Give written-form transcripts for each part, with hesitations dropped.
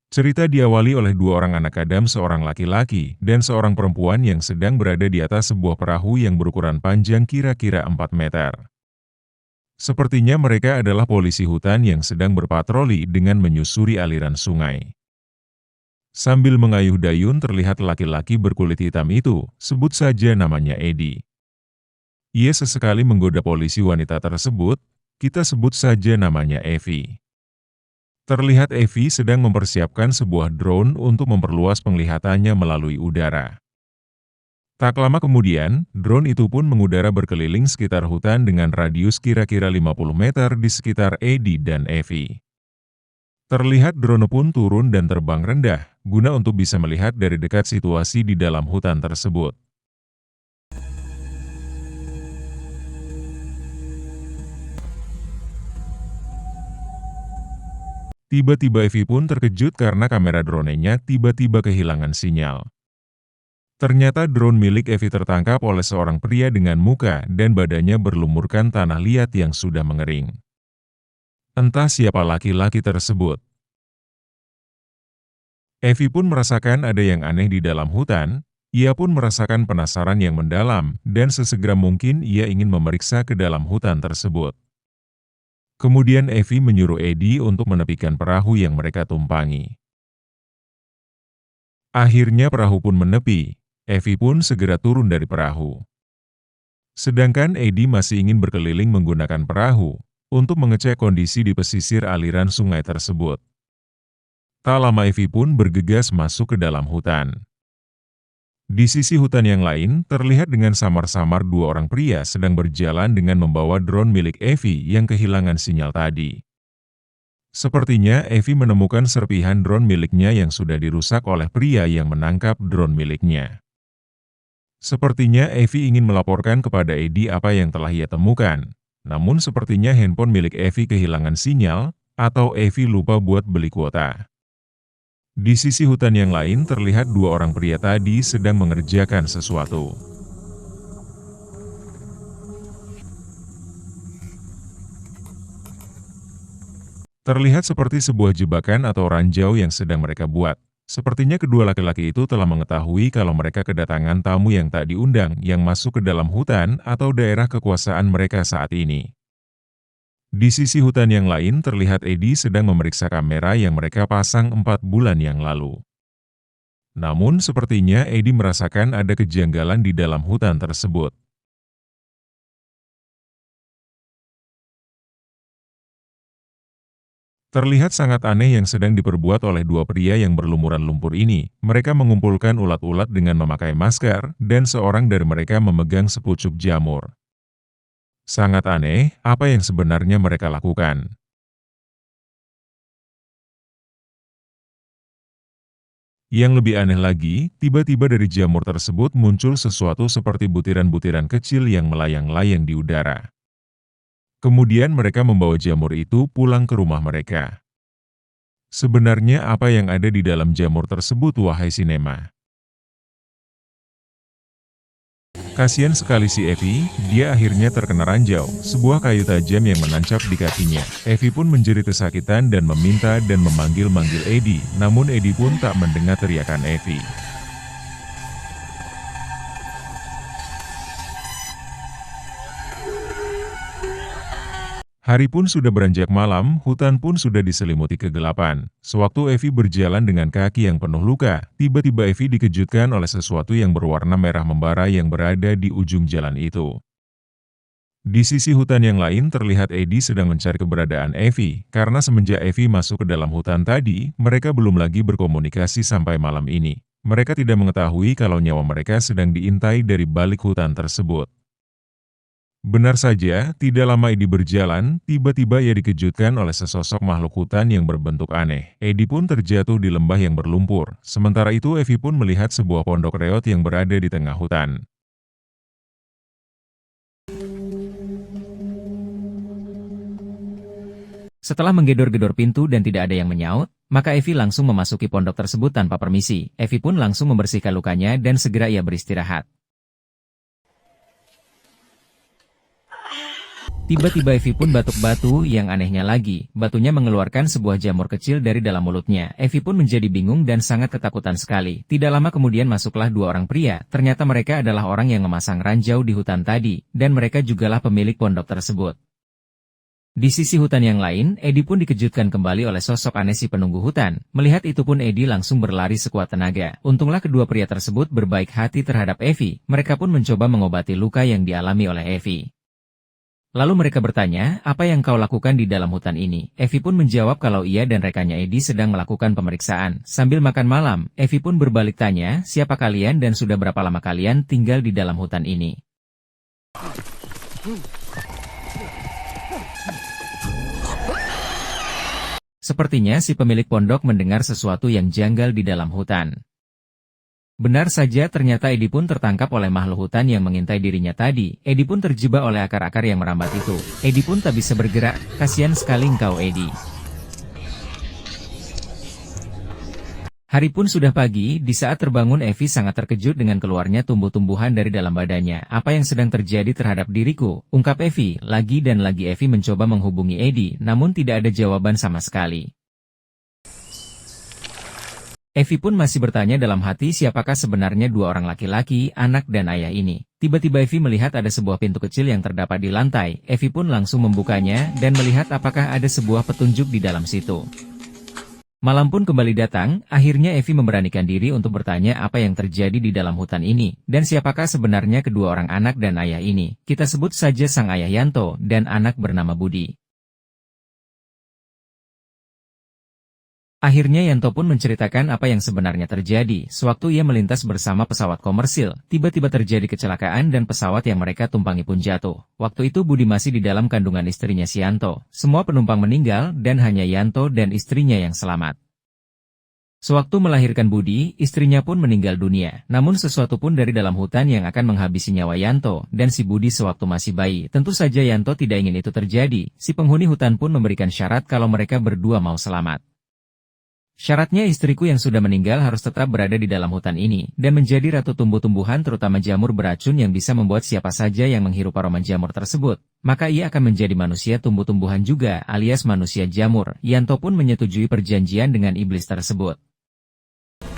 Cerita diawali oleh dua orang anak Adam, seorang laki-laki dan seorang perempuan yang sedang berada di atas sebuah perahu yang berukuran panjang kira-kira 4 meter. Sepertinya mereka adalah polisi hutan yang sedang berpatroli dengan menyusuri aliran sungai. Sambil mengayuh dayun terlihat laki-laki berkulit hitam itu, sebut saja namanya Edi. Ia sesekali menggoda polisi wanita tersebut, kita sebut saja namanya Evi. Terlihat Evi sedang mempersiapkan sebuah drone untuk memperluas penglihatannya melalui udara. Tak lama kemudian, drone itu pun mengudara berkeliling sekitar hutan dengan radius kira-kira 50 meter di sekitar Edi dan Evi. Terlihat drone pun turun dan terbang rendah, guna untuk bisa melihat dari dekat situasi di dalam hutan tersebut. Tiba-tiba Evi pun terkejut karena kamera drone-nya tiba-tiba kehilangan sinyal. Ternyata drone milik Evi tertangkap oleh seorang pria dengan muka dan badannya berlumurkan tanah liat yang sudah mengering. Entah siapa laki-laki tersebut. Evi pun merasakan ada yang aneh di dalam hutan, ia pun merasakan penasaran yang mendalam, dan sesegera mungkin ia ingin memeriksa ke dalam hutan tersebut. Kemudian Evi menyuruh Edi untuk menepikan perahu yang mereka tumpangi. Akhirnya perahu pun menepi, Evi pun segera turun dari perahu. Sedangkan Edi masih ingin berkeliling menggunakan perahu, untuk mengecek kondisi di pesisir aliran sungai tersebut. Tak lama Evi pun bergegas masuk ke dalam hutan. Di sisi hutan yang lain, terlihat dengan samar-samar dua orang pria sedang berjalan dengan membawa drone milik Evi yang kehilangan sinyal tadi. Sepertinya Evi menemukan serpihan drone miliknya yang sudah dirusak oleh pria yang menangkap drone miliknya. Sepertinya Evi ingin melaporkan kepada Edi apa yang telah ia temukan. Namun sepertinya handphone milik Evi kehilangan sinyal, atau Evi lupa buat beli kuota. Di sisi hutan yang lain terlihat dua orang pria tadi sedang mengerjakan sesuatu. Terlihat seperti sebuah jebakan atau ranjau yang sedang mereka buat. Sepertinya kedua laki-laki itu telah mengetahui kalau mereka kedatangan tamu yang tak diundang yang masuk ke dalam hutan atau daerah kekuasaan mereka saat ini. Di sisi hutan yang lain terlihat Edi sedang memeriksa kamera yang mereka pasang 4 bulan yang lalu. Namun sepertinya Edi merasakan ada kejanggalan di dalam hutan tersebut. Terlihat sangat aneh yang sedang diperbuat oleh dua pria yang berlumuran lumpur ini. Mereka mengumpulkan ulat-ulat dengan memakai masker, dan seorang dari mereka memegang sepucuk jamur. Sangat aneh, apa yang sebenarnya mereka lakukan. Yang lebih aneh lagi, tiba-tiba dari jamur tersebut muncul sesuatu seperti butiran-butiran kecil yang melayang-layang di udara. Kemudian mereka membawa jamur itu pulang ke rumah mereka. Sebenarnya apa yang ada di dalam jamur tersebut, wahai Sinema? Kasian sekali si Evi, dia akhirnya terkena ranjau, sebuah kayu tajam yang menancap di kakinya. Evi pun menjerit kesakitan dan meminta dan memanggil-manggil Edi, namun Edi pun tak mendengar teriakan Evi. Hari pun sudah beranjak malam, hutan pun sudah diselimuti kegelapan. Sewaktu Evi berjalan dengan kaki yang penuh luka, tiba-tiba Evi dikejutkan oleh sesuatu yang berwarna merah membara yang berada di ujung jalan itu. Di sisi hutan yang lain terlihat Edi sedang mencari keberadaan Evi, karena semenjak Evi masuk ke dalam hutan tadi, mereka belum lagi berkomunikasi sampai malam ini. Mereka tidak mengetahui kalau nyawa mereka sedang diintai dari balik hutan tersebut. Benar saja, tidak lama Edi berjalan, tiba-tiba ia dikejutkan oleh sesosok makhluk hutan yang berbentuk aneh. Edi pun terjatuh di lembah yang berlumpur. Sementara itu Evi pun melihat sebuah pondok reot yang berada di tengah hutan. Setelah menggedor-gedor pintu dan tidak ada yang menyaut, maka Evi langsung memasuki pondok tersebut tanpa permisi. Evi pun langsung membersihkan lukanya dan segera ia beristirahat. Tiba-tiba Evi pun batuk batu, yang anehnya lagi, batunya mengeluarkan sebuah jamur kecil dari dalam mulutnya. Evi pun menjadi bingung dan sangat ketakutan sekali. Tidak lama kemudian masuklah dua orang pria, ternyata mereka adalah orang yang memasang ranjau di hutan tadi, dan mereka jugalah pemilik pondok tersebut. Di sisi hutan yang lain, Edi pun dikejutkan kembali oleh sosok aneh si penunggu hutan. Melihat itu pun Edi langsung berlari sekuat tenaga. Untunglah kedua pria tersebut berbaik hati terhadap Evi, mereka pun mencoba mengobati luka yang dialami oleh Evi. Lalu mereka bertanya, apa yang kau lakukan di dalam hutan ini? Evi pun menjawab kalau ia dan rekannya Edi sedang melakukan pemeriksaan. Sambil makan malam, Evi pun berbalik tanya, siapa kalian dan sudah berapa lama kalian tinggal di dalam hutan ini? Sepertinya si pemilik pondok mendengar sesuatu yang janggal di dalam hutan. Benar saja, ternyata Edi pun tertangkap oleh makhluk hutan yang mengintai dirinya tadi. Edi pun terjebak oleh akar-akar yang merambat itu. Edi pun tak bisa bergerak, kasihan sekali engkau Edi. Hari pun sudah pagi, di saat terbangun Evi sangat terkejut dengan keluarnya tumbuh-tumbuhan dari dalam badannya. Apa yang sedang terjadi terhadap diriku? Ungkap Evi. Lagi dan lagi Evi mencoba menghubungi Edi, namun tidak ada jawaban sama sekali. Evi pun masih bertanya dalam hati siapakah sebenarnya dua orang laki-laki, anak dan ayah ini. Tiba-tiba Evi melihat ada sebuah pintu kecil yang terdapat di lantai. Evi pun langsung membukanya dan melihat apakah ada sebuah petunjuk di dalam situ. Malam pun kembali datang, akhirnya Evi memberanikan diri untuk bertanya apa yang terjadi di dalam hutan ini, dan siapakah sebenarnya kedua orang anak dan ayah ini. Kita sebut saja sang ayah Yanto, dan anak bernama Budi. Akhirnya Yanto pun menceritakan apa yang sebenarnya terjadi. Sewaktu ia melintas bersama pesawat komersil, tiba-tiba terjadi kecelakaan dan pesawat yang mereka tumpangi pun jatuh. Waktu itu Budi masih di dalam kandungan istrinya si Yanto. Semua penumpang meninggal dan hanya Yanto dan istrinya yang selamat. Sewaktu melahirkan Budi, istrinya pun meninggal dunia. Namun sesuatu pun dari dalam hutan yang akan menghabisi nyawa Yanto dan si Budi sewaktu masih bayi. Tentu saja Yanto tidak ingin itu terjadi. Si penghuni hutan pun memberikan syarat kalau mereka berdua mau selamat. Syaratnya istriku yang sudah meninggal harus tetap berada di dalam hutan ini, dan menjadi ratu tumbuh-tumbuhan terutama jamur beracun yang bisa membuat siapa saja yang menghirup aroma jamur tersebut, maka ia akan menjadi manusia tumbuh-tumbuhan juga alias manusia jamur. Yanto pun menyetujui perjanjian dengan iblis tersebut.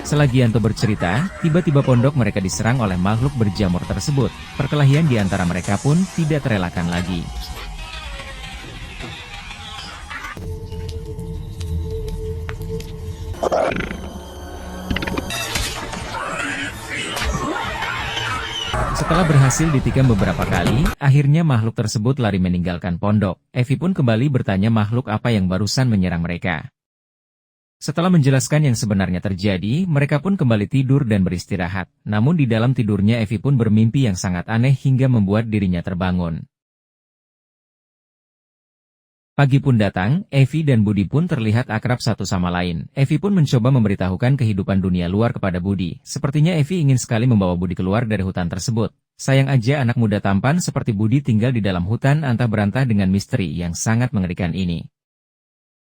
Selagi Yanto bercerita, tiba-tiba pondok mereka diserang oleh makhluk berjamur tersebut. Perkelahian di antara mereka pun tidak terelakkan lagi. Setelah berhasil ditikam beberapa kali, akhirnya makhluk tersebut lari meninggalkan pondok. Evi pun kembali bertanya makhluk apa yang barusan menyerang mereka. Setelah menjelaskan yang sebenarnya terjadi, mereka pun kembali tidur dan beristirahat. Namun di dalam tidurnya Evi pun bermimpi yang sangat aneh hingga membuat dirinya terbangun. Pagi pun datang, Evi dan Budi pun terlihat akrab satu sama lain. Evi pun mencoba memberitahukan kehidupan dunia luar kepada Budi. Sepertinya Evi ingin sekali membawa Budi keluar dari hutan tersebut. Sayang aja anak muda tampan seperti Budi tinggal di dalam hutan antah berantah dengan misteri yang sangat mengerikan ini.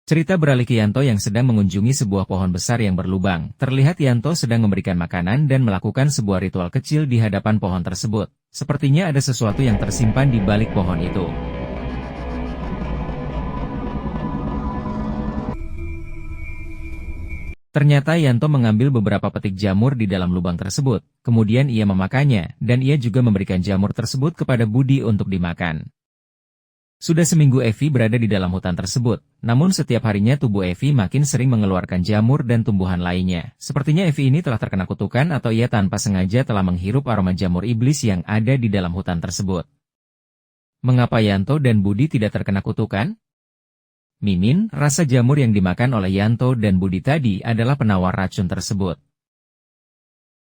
Cerita beralih ke Yanto yang sedang mengunjungi sebuah pohon besar yang berlubang. Terlihat Yanto sedang memberikan makanan dan melakukan sebuah ritual kecil di hadapan pohon tersebut. Sepertinya ada sesuatu yang tersimpan di balik pohon itu. Ternyata Yanto mengambil beberapa petik jamur di dalam lubang tersebut, kemudian ia memakannya, dan ia juga memberikan jamur tersebut kepada Budi untuk dimakan. Sudah seminggu Evi berada di dalam hutan tersebut, namun setiap harinya tubuh Evi makin sering mengeluarkan jamur dan tumbuhan lainnya. Sepertinya Evi ini telah terkena kutukan atau ia tanpa sengaja telah menghirup aroma jamur iblis yang ada di dalam hutan tersebut. Mengapa Yanto dan Budi tidak terkena kutukan? Mimin, rasa jamur yang dimakan oleh Yanto dan Budi tadi adalah penawar racun tersebut.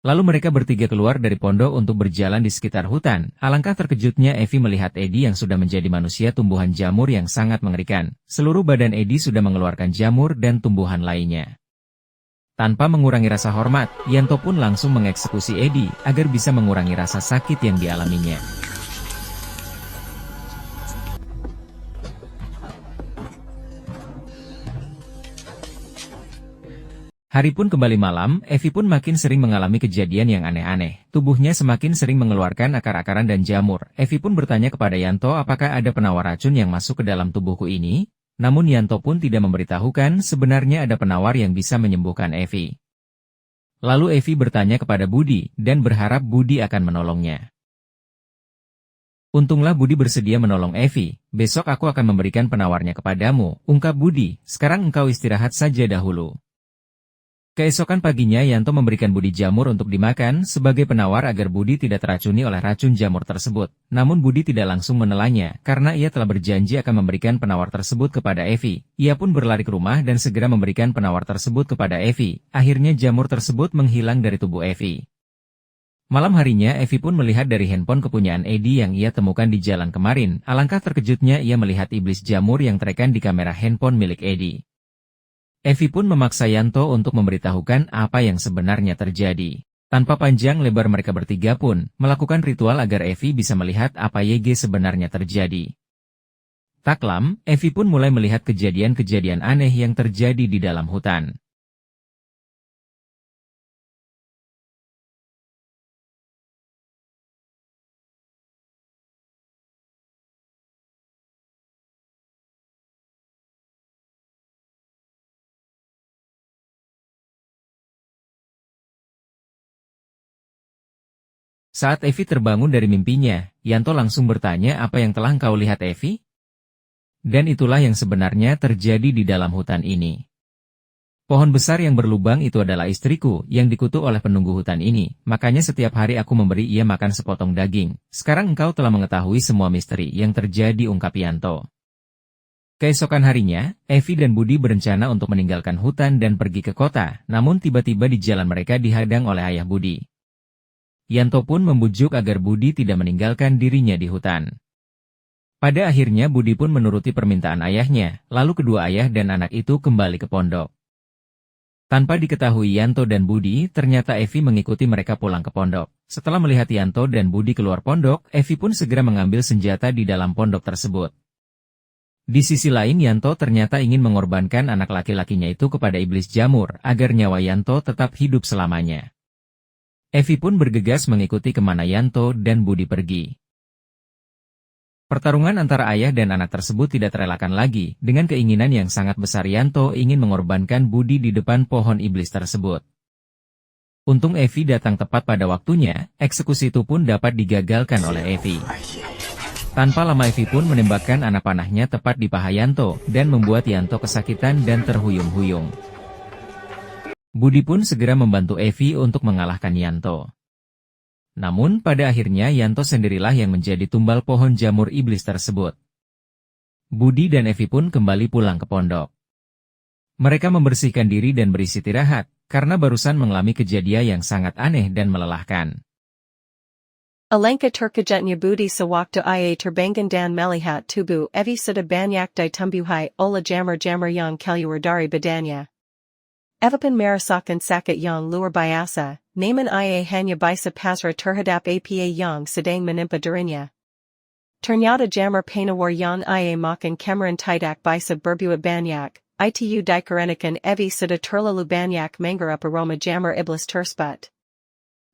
Lalu mereka bertiga keluar dari pondok untuk berjalan di sekitar hutan. Alangkah terkejutnya Evi melihat Edi yang sudah menjadi manusia tumbuhan jamur yang sangat mengerikan. Seluruh badan Edi sudah mengeluarkan jamur dan tumbuhan lainnya. Tanpa mengurangi rasa hormat, Yanto pun langsung mengeksekusi Edi agar bisa mengurangi rasa sakit yang dialaminya. Hari pun kembali malam, Evi pun makin sering mengalami kejadian yang aneh-aneh. Tubuhnya semakin sering mengeluarkan akar-akaran dan jamur. Evi pun bertanya kepada Yanto apakah ada penawar racun yang masuk ke dalam tubuhku ini? Namun Yanto pun tidak memberitahukan sebenarnya ada penawar yang bisa menyembuhkan Evi. Lalu Evi bertanya kepada Budi, dan berharap Budi akan menolongnya. Untunglah Budi bersedia menolong Evi. Besok aku akan memberikan penawarnya kepadamu, ungkap Budi. Sekarang engkau istirahat saja dahulu. Keesokan paginya Yanto memberikan Budi jamur untuk dimakan sebagai penawar agar Budi tidak teracuni oleh racun jamur tersebut. Namun Budi tidak langsung menelannya karena ia telah berjanji akan memberikan penawar tersebut kepada Evi. Ia pun berlari ke rumah dan segera memberikan penawar tersebut kepada Evi. Akhirnya jamur tersebut menghilang dari tubuh Evi. Malam harinya Evi pun melihat dari handphone kepunyaan Edi yang ia temukan di jalan kemarin. Alangkah terkejutnya ia melihat iblis jamur yang terekam di kamera handphone milik Edi. Evi pun memaksa Yanto untuk memberitahukan apa yang sebenarnya terjadi. Tanpa panjang lebar mereka bertiga pun melakukan ritual agar Evi bisa melihat apa YG sebenarnya terjadi. Tak lama, Evi pun mulai melihat kejadian-kejadian aneh yang terjadi di dalam hutan. Saat Evi terbangun dari mimpinya, Yanto langsung bertanya apa yang telah kau lihat Evi? Dan itulah yang sebenarnya terjadi di dalam hutan ini. Pohon besar yang berlubang itu adalah istriku yang dikutuk oleh penunggu hutan ini, makanya setiap hari aku memberi ia makan sepotong daging. Sekarang engkau telah mengetahui semua misteri yang terjadi, ungkap Yanto. Keesokan harinya, Evi dan Budi berencana untuk meninggalkan hutan dan pergi ke kota, namun tiba-tiba di jalan mereka dihadang oleh ayah Budi. Yanto pun membujuk agar Budi tidak meninggalkan dirinya di hutan. Pada akhirnya Budi pun menuruti permintaan ayahnya, lalu kedua ayah dan anak itu kembali ke pondok. Tanpa diketahui Yanto dan Budi, ternyata Evi mengikuti mereka pulang ke pondok. Setelah melihat Yanto dan Budi keluar pondok, Evi pun segera mengambil senjata di dalam pondok tersebut. Di sisi lain Yanto ternyata ingin mengorbankan anak laki-lakinya itu kepada iblis jamur, agar nyawa Yanto tetap hidup selamanya. Evi pun bergegas mengikuti kemana Yanto dan Budi pergi. Pertarungan antara ayah dan anak tersebut tidak terelakkan lagi, dengan keinginan yang sangat besar Yanto ingin mengorbankan Budi di depan pohon iblis tersebut. Untung Evi datang tepat pada waktunya, eksekusi itu pun dapat digagalkan oleh Evi. Tanpa lama Evi pun menembakkan anak panahnya tepat di paha Yanto, dan membuat Yanto kesakitan dan terhuyung-huyung. Budi pun segera membantu Evi untuk mengalahkan Yanto. Namun pada akhirnya Yanto sendirilah yang menjadi tumbal pohon jamur iblis tersebut. Budi dan Evi pun kembali pulang ke pondok. Mereka membersihkan diri dan beristirahat, karena barusan mengalami kejadian yang sangat aneh dan melelahkan. Alenka terkejutnya Budi sewaktu ia terbangun dan melihat tubuh Evi sudah banyak ditumbuhi oleh jamur-jamur yang keluar dari badannya. Evi pun merasakan sakit yang luar biasa, namun ia hanya bisa pasrah terhadap apa yang sedang menimpa dirinya. Ternyata jamur penawar yang ia makan kemarin tidak bisa berbuat banyak, itu dikarenakan Evi sudah terlalu banyak menggarap aroma jamur iblis tersebut.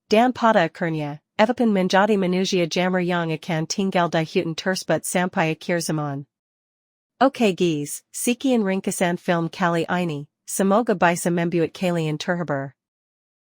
Dan pada akhirnya, Evi pun menjadi manusia jamur yang akan tinggal di hutan tersebut sampai akhir zaman. Oke guys, sekian ringkasan film kali ini. Semoga bisa membuat kalian terhibur.